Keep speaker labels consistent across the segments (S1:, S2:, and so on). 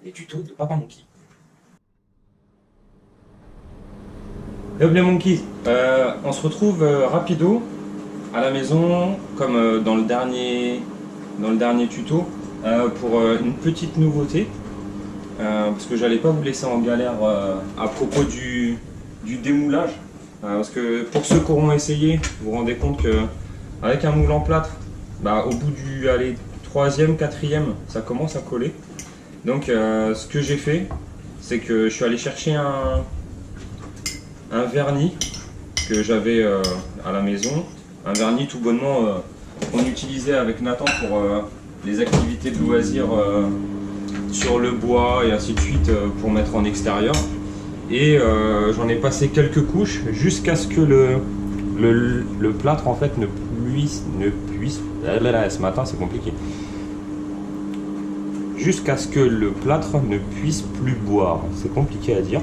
S1: les tutos de Papa Monkey. Hello les monkeys, on se retrouve rapido à la maison comme dans le dernier tuto pour une petite nouveauté parce que j'allais pas vous laisser en galère à propos du démoulage parce que pour ceux qui auront essayé, vous vous rendez compte que avec un moule en plâtre, au bout du troisième, quatrième, ça commence à coller. Donc ce que j'ai fait, c'est que je suis allé chercher un vernis que j'avais à la maison, un vernis tout bonnement qu'on utilisait avec Nathan pour les activités de loisirs sur le bois et ainsi de suite pour mettre en extérieur. Et j'en ai passé quelques couches jusqu'à ce que le plâtre en fait ne puisse ce matin c'est compliqué, jusqu'à ce que le plâtre ne puisse plus boire, c'est compliqué à dire.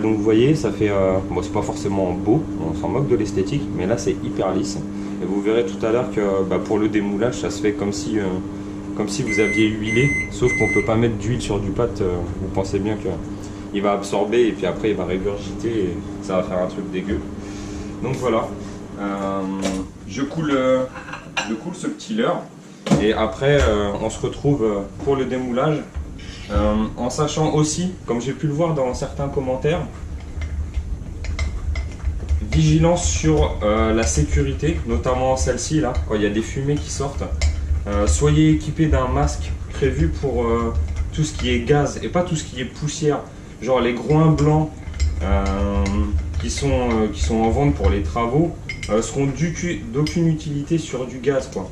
S1: Donc vous voyez, ça fait, bon c'est pas forcément beau, on s'en moque de l'esthétique, mais là c'est hyper lisse. Et vous verrez tout à l'heure que pour le démoulage, ça se fait comme si vous aviez huilé, sauf qu'on peut pas mettre d'huile sur du pâte. Vous pensez bien qu'il va absorber et puis après il va régurgiter et ça va faire un truc dégueu. Donc voilà, je coule ce petit leurre et après on se retrouve pour le démoulage. En sachant aussi, comme j'ai pu le voir dans certains commentaires, vigilance sur la sécurité, notamment celle-ci là, quand il y a des fumées qui sortent. Soyez équipés d'un masque prévu pour tout ce qui est gaz et pas tout ce qui est poussière, genre les groins blancs qui sont en vente pour les travaux seront d'aucune utilité sur du gaz quoi.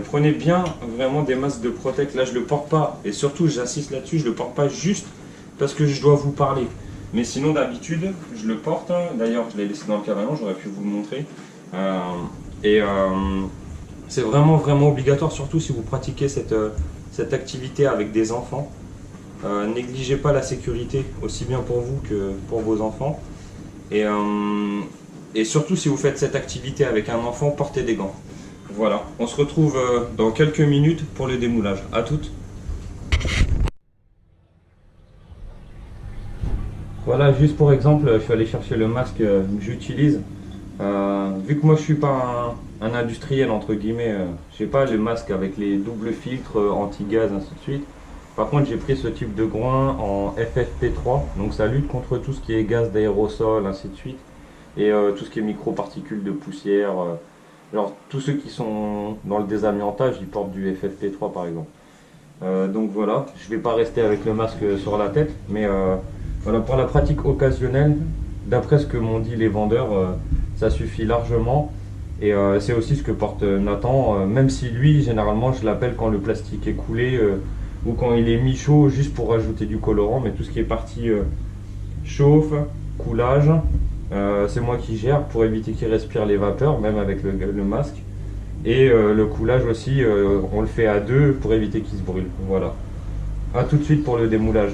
S1: Prenez bien vraiment des masques de protect. Là je le porte pas et surtout j'insiste là-dessus, je le porte pas juste parce que je dois vous parler. Mais sinon d'habitude je le porte. D'ailleurs je l'ai laissé dans le camion, j'aurais pu vous le montrer. C'est vraiment obligatoire, surtout si vous pratiquez cette activité avec des enfants. Négligez pas la sécurité, aussi bien pour vous que pour vos enfants. Et surtout si vous faites cette activité avec un enfant, portez des gants. Voilà, on se retrouve dans quelques minutes pour le démoulage. À toutes. Voilà, juste pour exemple, je suis allé chercher le masque que j'utilise. Vu que moi je suis pas un industriel entre guillemets, je sais pas le masque avec les doubles filtres anti-gaz ainsi de suite. Par contre j'ai pris ce type de groin en FFP3, donc ça lutte contre tout ce qui est gaz d'aérosol ainsi de suite et tout ce qui est micro-particules de poussière. Genre tous ceux qui sont dans le désamiantage, ils portent du FFP3 par exemple. Donc voilà, je vais pas rester avec le masque sur la tête, mais voilà, pour la pratique occasionnelle, d'après ce que m'ont dit les vendeurs, ça suffit largement. Et c'est aussi ce que porte Nathan, même si lui, généralement, je l'appelle quand le plastique est coulé ou quand il est mis chaud, juste pour rajouter du colorant, mais tout ce qui est partie chauffe, coulage, c'est moi qui gère pour éviter qu'il respire les vapeurs, même avec le masque. Et le coulage aussi, on le fait à deux pour éviter qu'il se brûle. Voilà. A tout de suite pour le démoulage.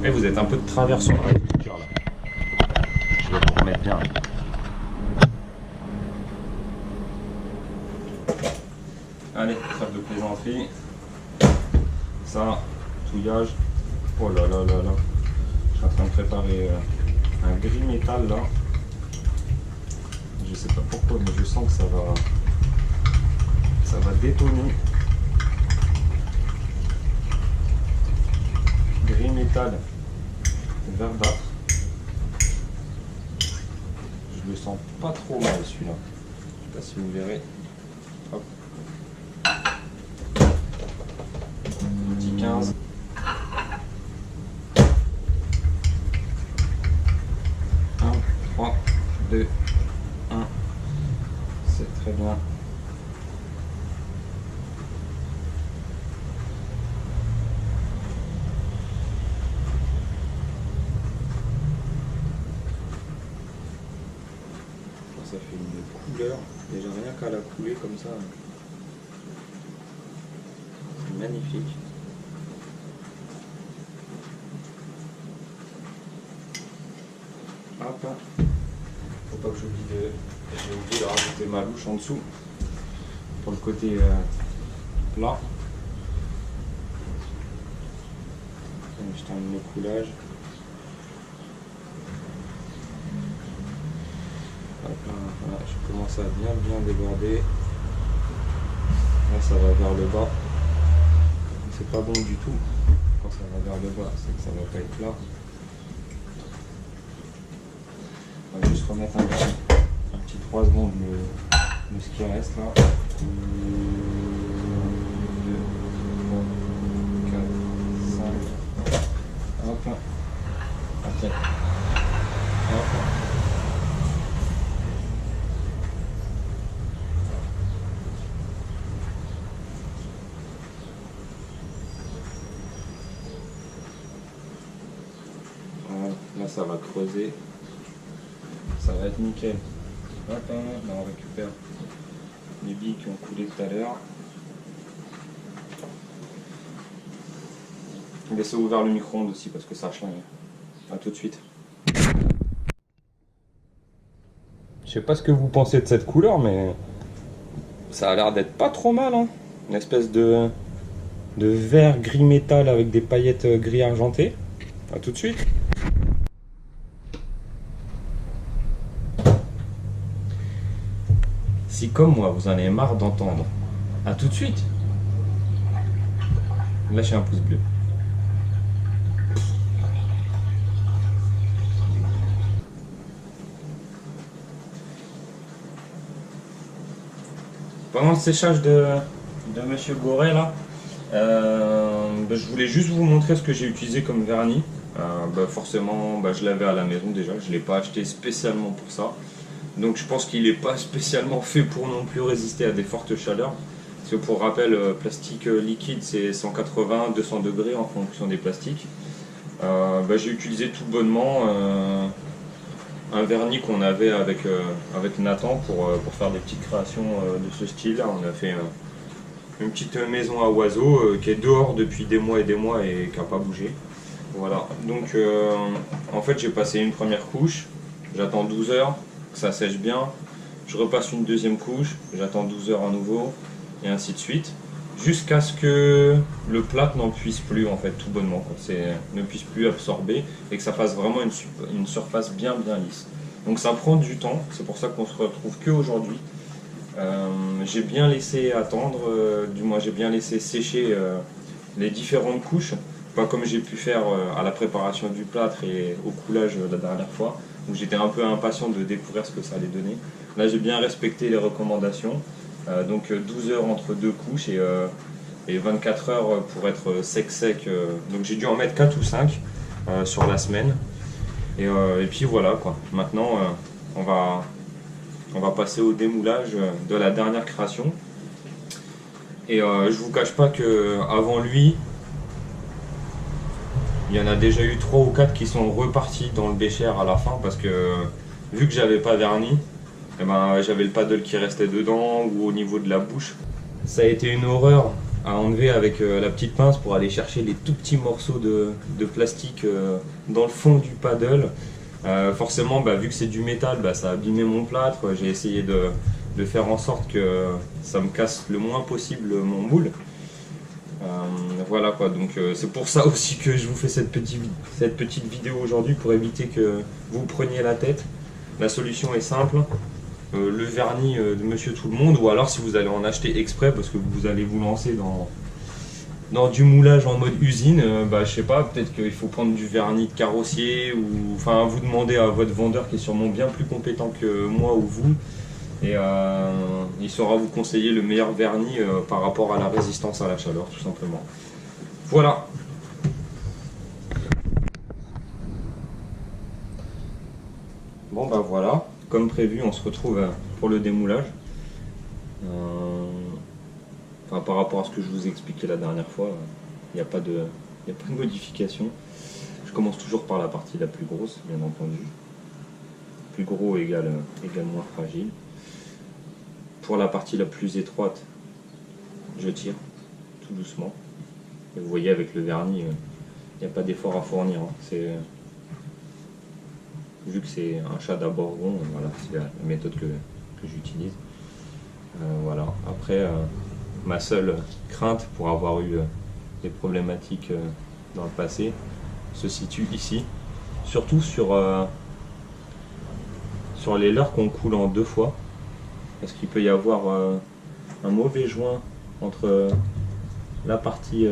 S1: Et vous êtes un peu de travers sur la lecture là. Je vais vous remettre bien. Allez, trêve de plaisanterie. Ça, touillage. Oh là là là là. Je suis en train de préparer un gris métal là. Je sais pas pourquoi, mais je sens que ça va détonner. Gris métal verdâtre. Je le sens pas trop mal celui-là. Je sais pas si vous verrez. Hop. Petit 15. 1, 3, 2, 1. C'est très bien. ça fait une couleur. Déjà rien qu'à la couler comme ça. C'est magnifique. Hop. Faut pas que j'oublie de... J'ai oublié de rajouter ma louche en dessous. Pour le côté plat. Donc, je termine le coulage. Hop là, voilà, je commence à bien déborder. Là ça va vers le bas. C'est pas bon du tout. Quand ça va vers le bas, c'est que ça va pas être plat. On va juste remettre un petit 3 secondes de ce qui reste là. 1, 2, 3, 4, 5. Hop. Ok. Hop. Voilà. Là ça va creuser. Ça va être nickel. Hop, là on récupère les billes qui ont coulé tout à l'heure. Laissez ouvert le micro-ondes aussi parce que ça change. A tout de suite. Je sais pas ce que vous pensez de cette couleur, mais ça a l'air d'être pas trop mal, hein. Une espèce de vert gris métal avec des paillettes gris argenté. A tout de suite. Si comme moi vous en avez marre d'entendre, à tout de suite, lâchez un pouce bleu. Pendant le séchage de Monsieur Goret là, je voulais juste vous montrer ce que j'ai utilisé comme vernis. Forcément, je l'avais à la maison déjà, je ne l'ai pas acheté spécialement pour ça. Donc je pense qu'il n'est pas spécialement fait pour non plus résister à des fortes chaleurs. Parce que pour rappel, plastique liquide c'est 180, 200 degrés en fonction des plastiques. J'ai utilisé tout bonnement un vernis qu'on avait avec Nathan pour faire des petites créations de ce style là. On a fait une petite maison à oiseaux qui est dehors depuis des mois et qui n'a pas bougé. Voilà, donc en fait j'ai passé une première couche, j'attends 12 heures, que ça sèche bien, je repasse une deuxième couche, j'attends 12 heures à nouveau, et ainsi de suite, jusqu'à ce que le plâtre n'en puisse plus en fait, tout bonnement, ne puisse plus absorber, et que ça fasse vraiment une surface bien lisse. Donc ça prend du temps, c'est pour ça qu'on se retrouve qu'aujourd'hui. J'ai bien laissé attendre, du moins j'ai bien laissé sécher les différentes couches, pas comme j'ai pu faire à la préparation du plâtre et au coulage la dernière fois, où j'étais un peu impatient de découvrir ce que ça allait donner. Là j'ai bien respecté les recommandations, donc 12 heures entre deux couches et 24 heures pour être sec. Donc j'ai dû en mettre 4 ou 5 sur la semaine. Et puis voilà quoi, maintenant on va passer au démoulage de la dernière création. Et je vous cache pas que avant lui, il y en a déjà eu 3 ou 4 qui sont repartis dans le bécher à la fin parce que vu que j'avais pas verni, j'avais le paddle qui restait dedans ou au niveau de la bouche. Ça a été une horreur à enlever avec la petite pince pour aller chercher les tout petits morceaux de plastique dans le fond du paddle. Forcément, vu que c'est du métal, ça a abîmé mon plâtre. J'ai essayé de faire en sorte que ça me casse le moins possible mon moule. Voilà quoi, donc c'est pour ça aussi que je vous fais cette petite vidéo aujourd'hui pour éviter que vous preniez la tête. La solution est simple, le vernis de Monsieur Tout le Monde, ou alors si vous allez en acheter exprès parce que vous allez vous lancer dans du moulage en mode usine, je sais pas, peut-être qu'il faut prendre du vernis de carrossier ou enfin vous demandez à votre vendeur qui est sûrement bien plus compétent que moi ou vous. Et il saura vous conseiller le meilleur vernis par rapport à la résistance à la chaleur, tout simplement. Voilà. Bon voilà, comme prévu, on se retrouve pour le démoulage. Par rapport à ce que je vous ai expliqué la dernière fois, il n'y a pas de modification. Je commence toujours par la partie la plus grosse, bien entendu. plus gros égale moins fragile. Pour la partie la plus étroite, je tire tout doucement. Et vous voyez avec le vernis, il n'y a pas d'effort à fournir. Hein. Vu que c'est un chat d'abord rond, voilà, c'est la méthode que j'utilise. Voilà. Après, ma seule crainte pour avoir eu des problématiques dans le passé se situe ici, surtout sur les leurres qu'on coule en 2 fois, parce qu'il peut y avoir un mauvais joint entre la partie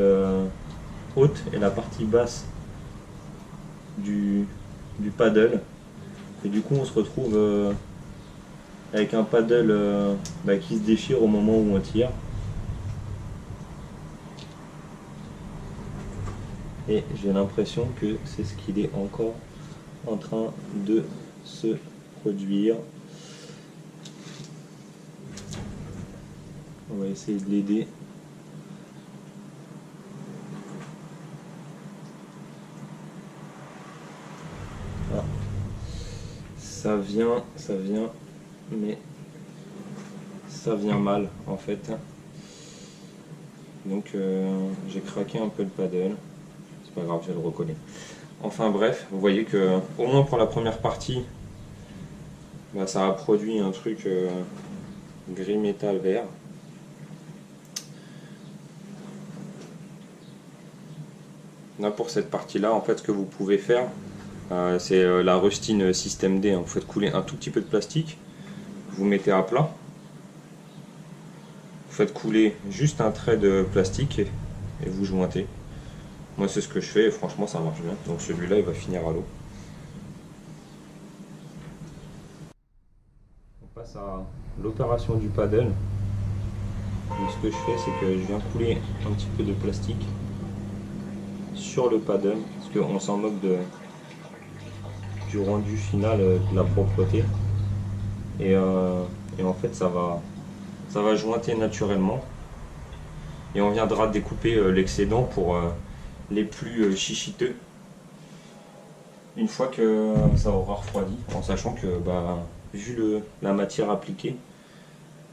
S1: haute et la partie basse du paddle, et du coup on se retrouve avec un paddle qui se déchire au moment où on tire. Et j'ai l'impression que c'est ce qu'il est encore en train de se produire. On va essayer de l'aider. Ah. Ça vient, mais ça vient mal en fait. Donc j'ai craqué un peu le paddle. C'est pas grave, je le reconnais. Enfin bref, vous voyez que au moins pour la première partie, ça a produit un truc gris métal vert. Là pour cette partie là, en fait ce que vous pouvez faire, c'est la rustine système D. Vous faites couler un tout petit peu de plastique, vous mettez à plat, vous faites couler juste un trait de plastique et vous jointez. Moi c'est ce que je fais et franchement ça marche bien. Donc celui-là il va finir à l'eau. On passe à l'opération du paddle. Donc, ce que je fais c'est que je viens couler un petit peu de plastique sur le paddle, parce qu'on s'en moque du rendu final, de la propreté. Et en fait ça va jointer naturellement. Et on viendra découper l'excédent pour les plus chichiteux une fois que ça aura refroidi, en sachant que vu la matière appliquée,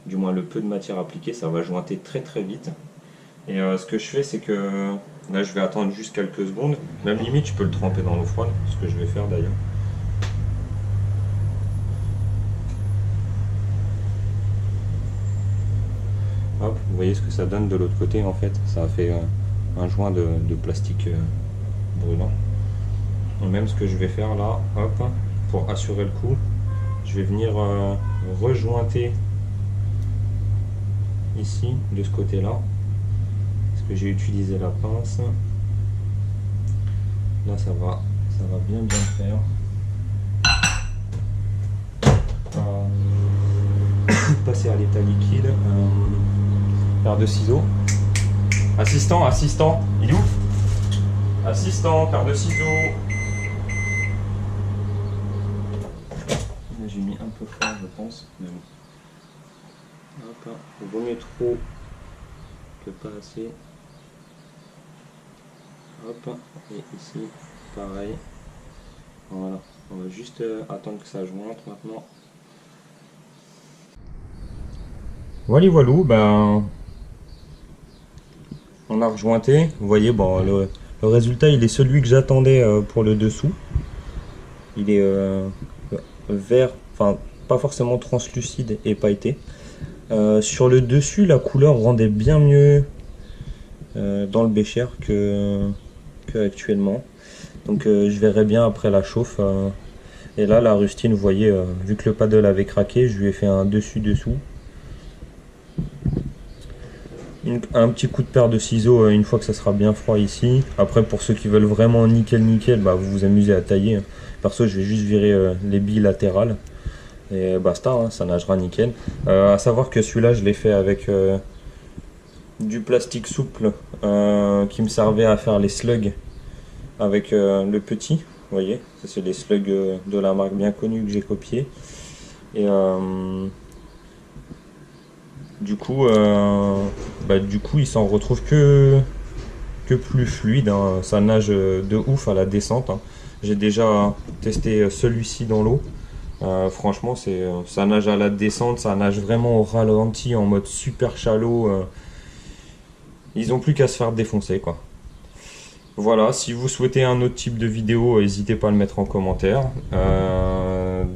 S1: du moins le peu de matière appliquée, ça va jointer très très vite. Et ce que je fais c'est que là je vais attendre juste quelques secondes, même limite je peux le tremper dans l'eau froide, ce que je vais faire d'ailleurs. Hop, vous voyez ce que ça donne de l'autre côté en fait, ça a fait un joint de plastique brûlant. Et même ce que je vais faire là, hop, pour assurer le coup, je vais venir rejointer ici, de ce côté là, parce que j'ai utilisé la pince. Là ça va bien le faire. Passer à l'état liquide. Paire de ciseaux. Assistant, il est où? Assistant, paire de ciseaux. Là j'ai mis un peu fort je pense, mais bon. Hop, il vaut mieux trop que pas assez. Hop, et ici pareil. Voilà, on va juste attendre que ça jointe maintenant. Voilà, on a rejointé. Vous voyez, le résultat il est celui que j'attendais pour le dessous. Il est vert, enfin pas forcément translucide et pailleté. Sur le dessus, la couleur rendait bien mieux dans le bécher que actuellement. Donc je verrai bien après la chauffe. Et là, la rustine, vous voyez, vu que le paddle avait craqué, je lui ai fait un dessus-dessous. Un petit coup de paire de ciseaux une fois que ça sera bien froid ici. Après pour ceux qui veulent vraiment nickel, vous vous amusez à tailler. Perso je vais juste virer les billes latérales et basta, ça nagera nickel. À savoir que celui-là je l'ai fait avec du plastique souple qui me servait à faire les slugs avec le petit. Vous voyez, ça c'est les slugs de la marque bien connue que j'ai copié. Et du coup, il s'en retrouve que plus fluide, hein. Ça nage de ouf à la descente, hein. J'ai déjà testé celui-ci dans l'eau. Franchement, ça nage à la descente, ça nage vraiment au ralenti en mode super shallow. Ils ont plus qu'à se faire défoncer, quoi. Voilà, si vous souhaitez un autre type de vidéo, n'hésitez pas à le mettre en commentaire.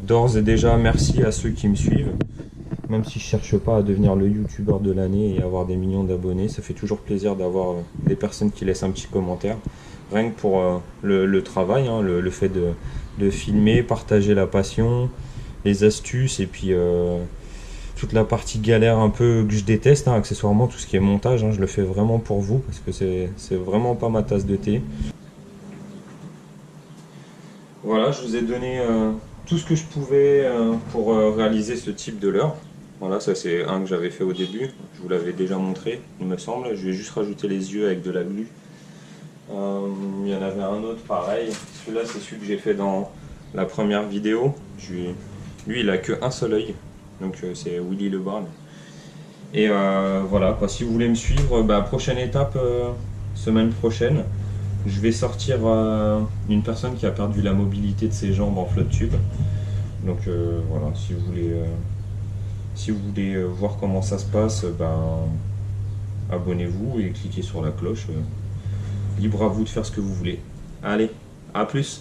S1: D'ores et déjà, merci à ceux qui me suivent. Même si je cherche pas à devenir le youtubeur de l'année et avoir des millions d'abonnés, ça fait toujours plaisir d'avoir des personnes qui laissent un petit commentaire. Rien que pour le travail, hein, le fait de filmer, partager la passion, les astuces et puis toute la partie galère un peu que je déteste, hein, accessoirement tout ce qui est montage, hein, je le fais vraiment pour vous parce que c'est vraiment pas ma tasse de thé. Voilà, je vous ai donné tout ce que je pouvais pour réaliser ce type de leurre. Voilà, ça c'est un que j'avais fait au début, je vous l'avais déjà montré, il me semble. Je vais juste rajouter les yeux avec de la glu. Il y en avait un autre pareil. Celui-là, c'est celui que j'ai fait dans la première vidéo. Lui, il a que un seul œil, donc c'est Willy le Barn. Et voilà, quoi. Si vous voulez me suivre, prochaine étape, semaine prochaine, je vais sortir une personne qui a perdu la mobilité de ses jambes en flotte tube. Donc voilà, si vous voulez voir comment ça se passe, abonnez-vous et cliquez sur la cloche. Libre à vous de faire ce que vous voulez. Allez, à plus!